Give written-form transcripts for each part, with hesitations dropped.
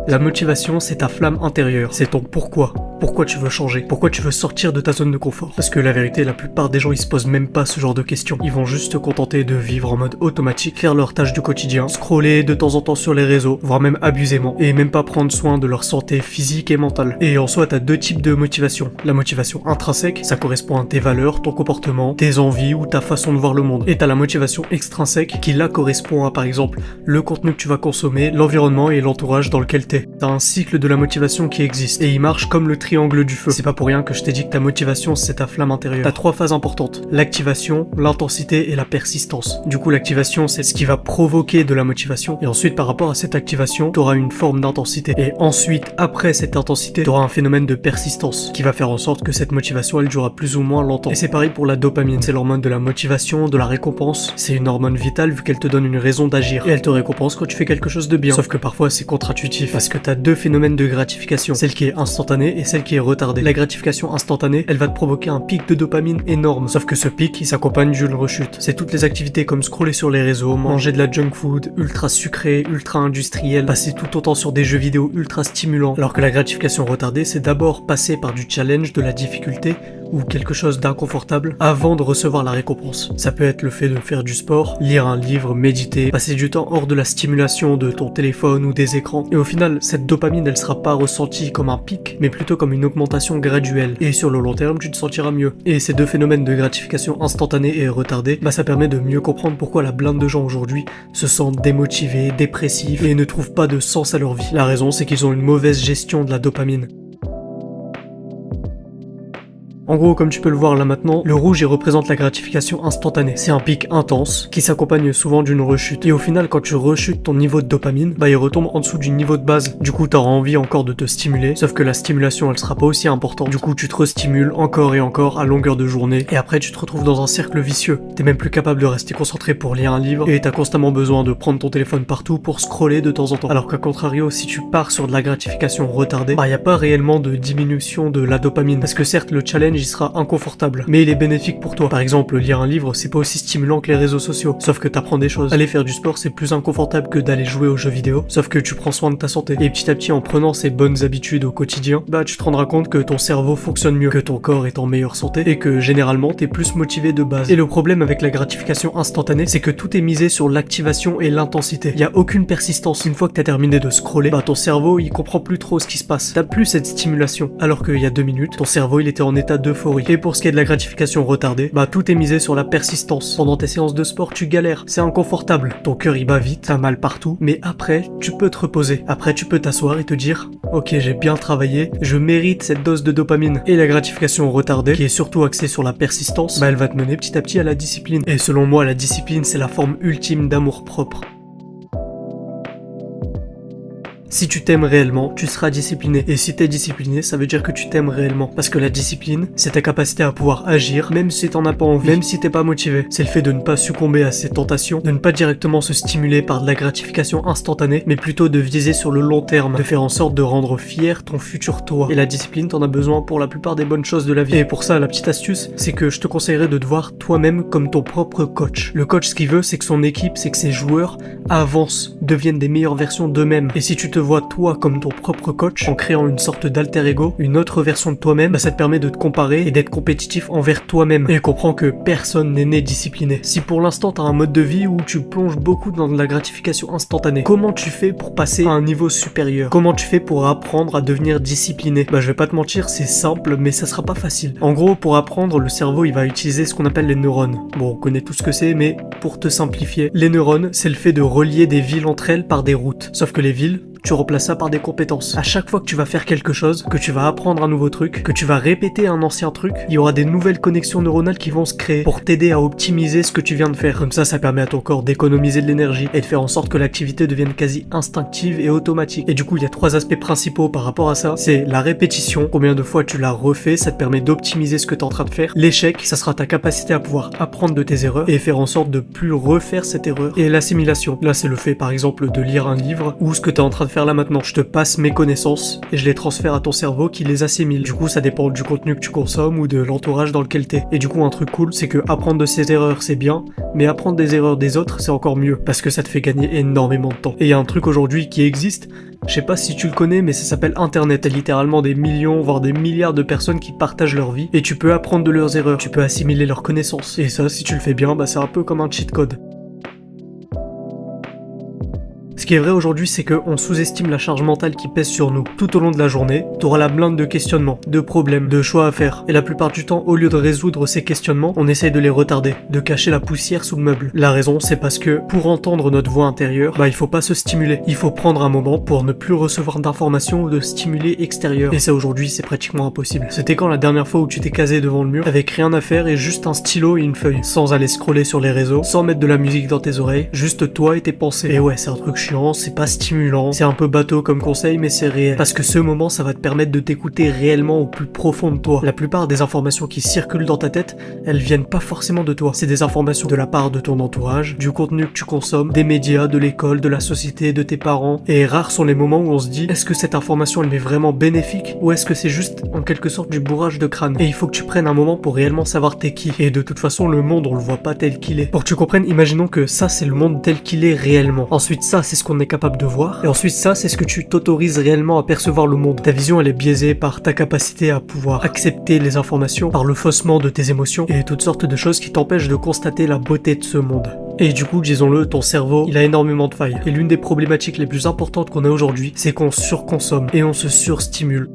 La motivation, c'est ta flamme intérieure, c'est ton pourquoi. Pourquoi tu veux changer? Pourquoi tu veux sortir de ta zone de confort? Parce que la vérité, la plupart des gens ils se posent même pas ce genre de questions. Ils vont juste se contenter de vivre en mode automatique, faire leurs tâches du quotidien, scroller de temps en temps sur les réseaux, voire même abusément, et même pas prendre soin de leur santé physique et mentale. Et en soi, t'as deux types de motivation. La motivation intrinsèque, ça correspond à tes valeurs, ton comportement, tes envies ou ta façon de voir le monde. Et t'as la motivation extrinsèque qui là correspond à par exemple le contenu que tu vas consommer, l'environnement et l'entourage dans lequel t'es. T'as un cycle de la motivation qui existe et il marche comme le triangle du feu. C'est pas pour rien que je t'ai dit que ta motivation c'est ta flamme intérieure. T'as trois phases importantes: l'activation, l'intensité et la persistance. Du coup l'activation c'est ce qui va provoquer de la motivation et ensuite par rapport à cette activation t'auras une forme d'intensité et ensuite après cette intensité t'auras un phénomène de persistance qui va faire en sorte que cette motivation elle durera plus ou moins longtemps. Et c'est pareil pour la dopamine, c'est l'hormone de la motivation, de la récompense. C'est une hormone vitale vu qu'elle te donne une raison d'agir et elle te récompense quand tu fais quelque chose de bien. Sauf que parfois c'est contre-intuitif parce que t'as deux phénomènes de gratification, celle qui est instantanée et celle qui est retardée. La gratification instantanée, elle va te provoquer un pic de dopamine énorme, sauf que ce pic il s'accompagne d'une rechute. C'est toutes les activités comme scroller sur les réseaux, manger de la junk food ultra sucrée, ultra industrielle, passer tout autant sur des jeux vidéo ultra stimulants, alors que la gratification retardée c'est d'abord passer par du challenge, de la difficulté ou quelque chose d'inconfortable avant de recevoir la récompense. Ça peut être le fait de faire du sport, lire un livre, méditer, passer du temps hors de la stimulation de ton téléphone ou des écrans. Et au final, cette dopamine, elle sera pas ressentie comme un pic, mais plutôt comme une augmentation graduelle. Et sur le long terme, tu te sentiras mieux. Et ces deux phénomènes de gratification instantanée et retardée, ça permet de mieux comprendre pourquoi la blinde de gens aujourd'hui se sentent démotivés, dépressifs et ne trouvent pas de sens à leur vie. La raison, c'est qu'ils ont une mauvaise gestion de la dopamine. En gros, comme tu peux le voir là maintenant, le rouge il représente la gratification instantanée. C'est un pic intense qui s'accompagne souvent d'une rechute. Et au final, quand tu rechutes ton niveau de dopamine, il retombe en dessous du niveau de base. Du coup, t'auras envie encore de te stimuler, sauf que la stimulation elle sera pas aussi importante. Du coup, tu te restimules encore et encore à longueur de journée. Et après, tu te retrouves dans un cercle vicieux. T'es même plus capable de rester concentré pour lire un livre et t'as constamment besoin de prendre ton téléphone partout pour scroller de temps en temps. Alors qu'à contrario, si tu pars sur de la gratification retardée, y a pas réellement de diminution de la dopamine. Parce que certes, le challenge il sera inconfortable, mais il est bénéfique pour toi. Par exemple, lire un livre, c'est pas aussi stimulant que les réseaux sociaux, sauf que t'apprends des choses. Aller faire du sport, c'est plus inconfortable que d'aller jouer aux jeux vidéo, sauf que tu prends soin de ta santé. Et petit à petit, en prenant ces bonnes habitudes au quotidien, tu te rendras compte que ton cerveau fonctionne mieux, que ton corps est en meilleure santé, et que généralement, t'es plus motivé de base. Et le problème avec la gratification instantanée, c'est que tout est misé sur l'activation et l'intensité. Il y a aucune persistance. Une fois que t'as terminé de scroller, ton cerveau, il comprend plus trop ce qui se passe. T'as plus cette stimulation. Alors qu'il y a 2 minutes, ton cerveau, il était en état d'euphorie. Et pour ce qui est de la gratification retardée, tout est misé sur la persistance. Pendant tes séances de sport, tu galères, c'est inconfortable. Ton cœur il bat vite, t'as mal partout, mais après, tu peux te reposer. Après, tu peux t'asseoir et te dire « Ok, j'ai bien travaillé, je mérite cette dose de dopamine. » Et la gratification retardée, qui est surtout axée sur la persistance, elle va te mener petit à petit à la discipline. Et selon moi, la discipline, c'est la forme ultime d'amour propre. Si tu t'aimes réellement, tu seras discipliné. Et si t'es discipliné, ça veut dire que tu t'aimes réellement. Parce que la discipline, c'est ta capacité à pouvoir agir, même si t'en as pas envie, même si t'es pas motivé. C'est le fait de ne pas succomber à ces tentations, de ne pas directement se stimuler par de la gratification instantanée, mais plutôt de viser sur le long terme, de faire en sorte de rendre fier ton futur toi. Et la discipline, t'en as besoin pour la plupart des bonnes choses de la vie. Et pour ça, la petite astuce, c'est que je te conseillerais de te voir toi-même comme ton propre coach. Le coach, ce qu'il veut, c'est que son équipe, c'est que ses joueurs avancent, deviennent des meilleures versions d'eux-mêmes. Et si tu te vois toi comme ton propre coach, en créant une sorte d'alter ego, une autre version de toi-même, ça te permet de te comparer et d'être compétitif envers toi-même. Et comprends que personne n'est né discipliné. Si pour l'instant t'as un mode de vie où tu plonges beaucoup dans de la gratification instantanée, comment tu fais pour passer à un niveau supérieur? Comment tu fais pour apprendre à devenir discipliné? Je vais pas te mentir, c'est simple, mais ça sera pas facile. En gros, pour apprendre, le cerveau il va utiliser ce qu'on appelle les neurones. Bon, on connaît tout ce que c'est, mais pour te simplifier, les neurones, c'est le fait de relier des villes entre elles par des routes. Sauf que les villes, tu replaces ça par des compétences. À chaque fois que tu vas faire quelque chose, que tu vas apprendre un nouveau truc, que tu vas répéter un ancien truc, il y aura des nouvelles connexions neuronales qui vont se créer pour t'aider à optimiser ce que tu viens de faire. Comme ça permet à ton corps d'économiser de l'énergie et de faire en sorte que l'activité devienne quasi instinctive et automatique. Et du coup, il y a 3 aspects principaux par rapport à ça. C'est la répétition, combien de fois tu l'as refait, ça te permet d'optimiser ce que tu es en train de faire. L'échec, ça sera ta capacité à pouvoir apprendre de tes erreurs et faire en sorte de plus refaire cette erreur. Et l'assimilation, là c'est le fait par exemple de lire un livre ou ce que tu es en train de faire là maintenant. Je te passe mes connaissances et je les transfère à ton cerveau qui les assimile. Du coup, ça dépend du contenu que tu consommes ou de l'entourage dans lequel t'es. Et du coup, un truc cool, c'est que apprendre de ses erreurs, c'est bien, mais apprendre des erreurs des autres, c'est encore mieux, parce que ça te fait gagner énormément de temps. Et il y a un truc aujourd'hui qui existe, je sais pas si tu le connais, mais ça s'appelle Internet. T'as littéralement des millions, voire des milliards de personnes qui partagent leur vie, et tu peux apprendre de leurs erreurs, tu peux assimiler leurs connaissances. Et ça, si tu le fais bien, bah c'est un peu comme un cheat code. Ce qui est vrai aujourd'hui, c'est qu'on sous-estime la charge mentale qui pèse sur nous. Tout au long de la journée, t'auras la blinde de questionnements, de problèmes, de choix à faire. Et la plupart du temps, au lieu de résoudre ces questionnements, on essaye de les retarder, de cacher la poussière sous le meuble. La raison, c'est parce que pour entendre notre voix intérieure, bah il faut pas se stimuler. Il faut prendre un moment pour ne plus recevoir d'informations ou de stimuli extérieurs. Et ça aujourd'hui, c'est pratiquement impossible. C'était quand la dernière fois où tu t'es casé devant le mur avec rien à faire et juste un stylo et une feuille, sans aller scroller sur les réseaux, sans mettre de la musique dans tes oreilles, juste toi et tes pensées. Et ouais, c'est un truc chiant, c'est pas stimulant, c'est un peu bateau comme conseil, mais c'est réel. Parce que ce moment, ça va te permettre de t'écouter réellement au plus profond de toi. La plupart des informations qui circulent dans ta tête, elles viennent pas forcément de toi. C'est des informations de la part de ton entourage, du contenu que tu consommes, des médias, de l'école, de la société, de tes parents. Et rares sont les moments où on se dit, est-ce que cette information elle m'est vraiment bénéfique, ou est-ce que c'est juste en quelque sorte du bourrage de crâne? Et il faut que tu prennes un moment pour réellement savoir t'es qui. Et de toute façon, le monde, on le voit pas tel qu'il est. Pour que tu comprennes, imaginons que ça, c'est le monde tel qu'il est réellement. Ensuite, ça, c'est ce qu'on est capable de voir. Et ensuite, ça, c'est ce que tu t'autorises réellement à percevoir le monde. Ta vision, elle est biaisée par ta capacité à pouvoir accepter les informations, par le faussement de tes émotions et toutes sortes de choses qui t'empêchent de constater la beauté de ce monde. Et du coup, disons-le, ton cerveau, il a énormément de failles. Et l'une des problématiques les plus importantes qu'on a aujourd'hui, c'est qu'on surconsomme et on se surstimule.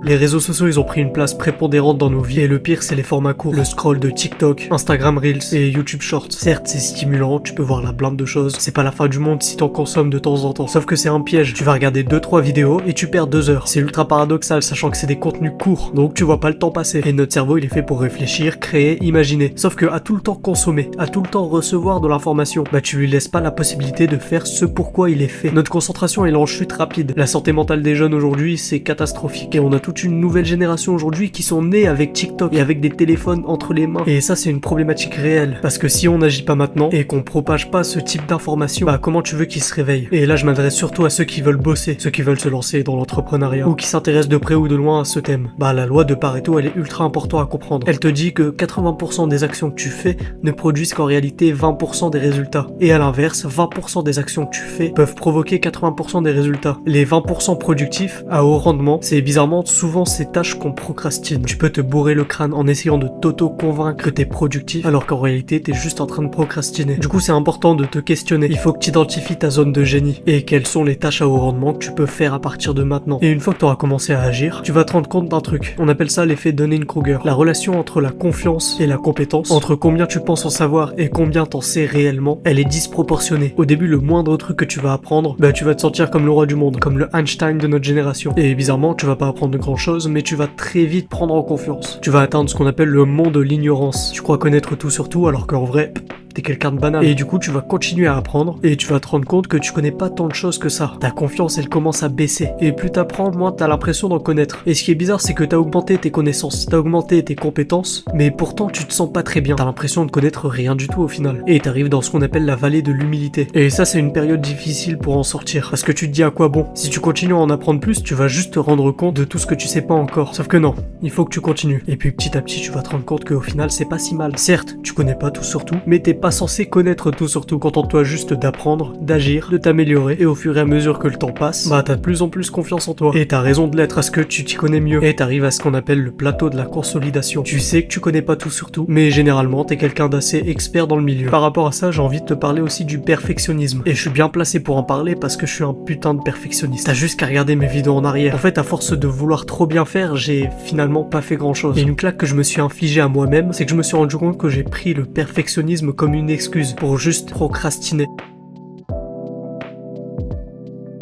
Les réseaux sociaux, ils ont pris une place prépondérante dans nos vies et le pire, c'est les formats courts. Le scroll de TikTok, Instagram Reels et YouTube Shorts. Certes, c'est stimulant, tu peux voir la blinde de choses. C'est pas la fin du monde si t'en consommes de temps en temps. Sauf que c'est un piège. Tu vas regarder 2-3 vidéos et tu perds 2 heures. C'est ultra paradoxal, sachant que c'est des contenus courts. Donc tu vois pas le temps passer. Et notre cerveau, il est fait pour réfléchir, créer, imaginer. Sauf que à tout le temps consommer, à tout le temps recevoir de l'information, bah tu lui laisses pas la possibilité de faire ce pourquoi il est fait. Notre concentration est en chute rapide. La santé mentale des jeunes aujourd'hui, c'est catastrophique. Et on a toute une nouvelle génération aujourd'hui qui sont nés avec TikTok et avec des téléphones entre les mains. Et ça, c'est une problématique réelle. Parce que si on n'agit pas maintenant et qu'on propage pas ce type d'informations, bah comment tu veux qu'ils se réveillent? Et là, je m'adresse surtout à ceux qui veulent bosser, ceux qui veulent se lancer dans l'entrepreneuriat ou qui s'intéressent de près ou de loin à ce thème. Bah la loi de Pareto, elle est ultra importante à comprendre. Elle te dit que 80% des actions que tu fais ne produisent qu'en réalité 20% des résultats. Et à l'inverse, 20% des actions que tu fais peuvent provoquer 80% des résultats. Les 20% productifs à haut rendement, c'est bizarrement souvent ces tâches qu'on procrastine. Tu peux te bourrer le crâne en essayant de t'auto-convaincre que t'es productif, alors qu'en réalité t'es juste en train de procrastiner. Du coup, c'est important de te questionner. Il faut que tu identifies ta zone de génie et quelles sont les tâches à haut rendement que tu peux faire à partir de maintenant. Et une fois que tu auras commencé à agir, tu vas te rendre compte d'un truc. On appelle ça l'effet Dunning-Kruger. La relation entre la confiance et la compétence, entre combien tu penses en savoir et combien t'en sais réellement, elle est disproportionnée. Au début, le moindre truc que tu vas apprendre, bah tu vas te sentir comme le roi du monde, comme le Einstein de notre génération. Et bizarrement, tu vas pas apprendre grand chose, mais tu vas très vite prendre en confiance. Tu vas atteindre ce qu'on appelle le monde de l'ignorance. Tu crois connaître tout sur tout, alors qu'en vrai, t'es quelqu'un de banal. Et du coup, tu vas continuer à apprendre, et tu vas te rendre compte que tu connais pas tant de choses que ça. Ta confiance, elle commence à baisser. Et plus t'apprends, moins t'as l'impression d'en connaître. Et ce qui est bizarre, c'est que t'as augmenté tes connaissances, t'as augmenté tes compétences, mais pourtant tu te sens pas très bien. T'as l'impression de connaître rien du tout au final. Et t'arrives dans ce qu'on appelle la vallée de l'humilité. Et ça, c'est une période difficile pour en sortir. Parce que tu te dis à quoi bon? Si tu continues à en apprendre plus, tu vas juste te rendre compte de tout ce que tu sais pas encore. Sauf que non, il faut que tu continues. Et puis petit à petit, tu vas te rendre compte qu'au final, c'est pas si mal. Certes, tu connais pas tout sur tout, mais t'es pas censé connaître tout sur tout. Contente-toi juste d'apprendre, d'agir, de t'améliorer, et au fur et à mesure que le temps passe, bah t'as de plus en plus confiance en toi. Et t'as raison de l'être, à ce que tu t'y connais mieux. Et t'arrives à ce qu'on appelle le plateau de la consolidation. Tu sais que tu connais pas tout sur tout, mais généralement t'es quelqu'un d'assez expert dans le milieu. Par rapport à ça, j'ai envie de te parler aussi du perfectionnisme. Et je suis bien placé pour en parler parce que je suis un putain de perfectionniste. T'as juste qu'à regarder mes vidéos en arrière. En fait, à force de vouloir trop bien faire, j'ai finalement pas fait grand chose. Et une claque que je me suis infligée à moi-même, c'est que je me suis rendu compte que j'ai pris le perfectionnisme comme une excuse pour juste procrastiner.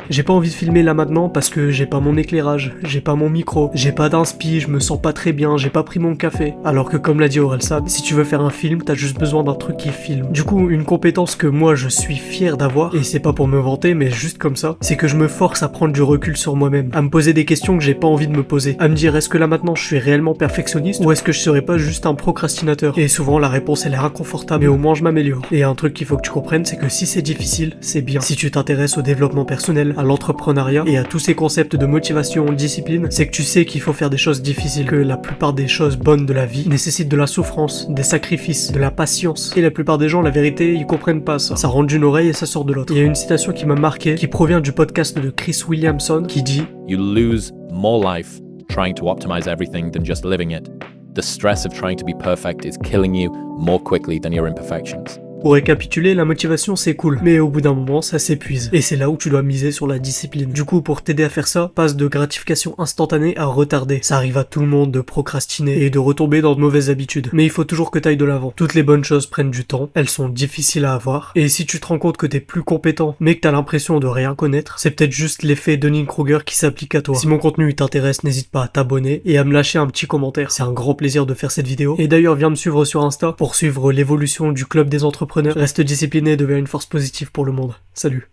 J'ai pas envie de filmer là maintenant parce que j'ai pas mon éclairage, j'ai pas mon micro, j'ai pas d'inspi, je me sens pas très bien, j'ai pas pris mon café. Alors que comme l'a dit Orelsan, si tu veux faire un film, t'as juste besoin d'un truc qui filme. Du coup, une compétence que moi je suis fier d'avoir, et c'est pas pour me vanter mais juste comme ça, c'est que je me force à prendre du recul sur moi-même, à me poser des questions que j'ai pas envie de me poser, à me dire est-ce que là maintenant je suis réellement perfectionniste ou est-ce que je serais pas juste un procrastinateur. Et souvent la réponse elle est inconfortable, mais au moins je m'améliore. Et un truc qu'il faut que tu comprennes, c'est que si c'est difficile, c'est bien. Si tu t'intéresses au développement personnel, à l'entrepreneuriat et à tous ces concepts de motivation, discipline, c'est que tu sais qu'il faut faire des choses difficiles, que la plupart des choses bonnes de la vie nécessitent de la souffrance, des sacrifices, de la patience. Et la plupart des gens, la vérité, ils comprennent pas ça. Ça rentre d'une oreille et ça sort de l'autre. Il y a une citation qui m'a marqué, qui provient du podcast de Chris Williamson, qui dit You lose more life trying to optimize everything than just living it. The stress of trying to be perfect is killing you more quickly than your imperfections. Pour récapituler, la motivation c'est cool, mais au bout d'un moment ça s'épuise. Et c'est là où tu dois miser sur la discipline. Du coup, pour t'aider à faire ça, passe de gratification instantanée à retardée. Ça arrive à tout le monde de procrastiner et de retomber dans de mauvaises habitudes. Mais il faut toujours que t'ailles de l'avant. Toutes les bonnes choses prennent du temps, elles sont difficiles à avoir. Et si tu te rends compte que t'es plus compétent, mais que t'as l'impression de rien connaître, c'est peut-être juste l'effet Dunning-Kruger qui s'applique à toi. Si mon contenu t'intéresse, n'hésite pas à t'abonner et à me lâcher un petit commentaire. C'est un grand plaisir de faire cette vidéo. Et d'ailleurs, viens me suivre sur Insta pour suivre l'évolution du club des entrepreneurs. Reste discipliné et deviens une force positive pour le monde. Salut.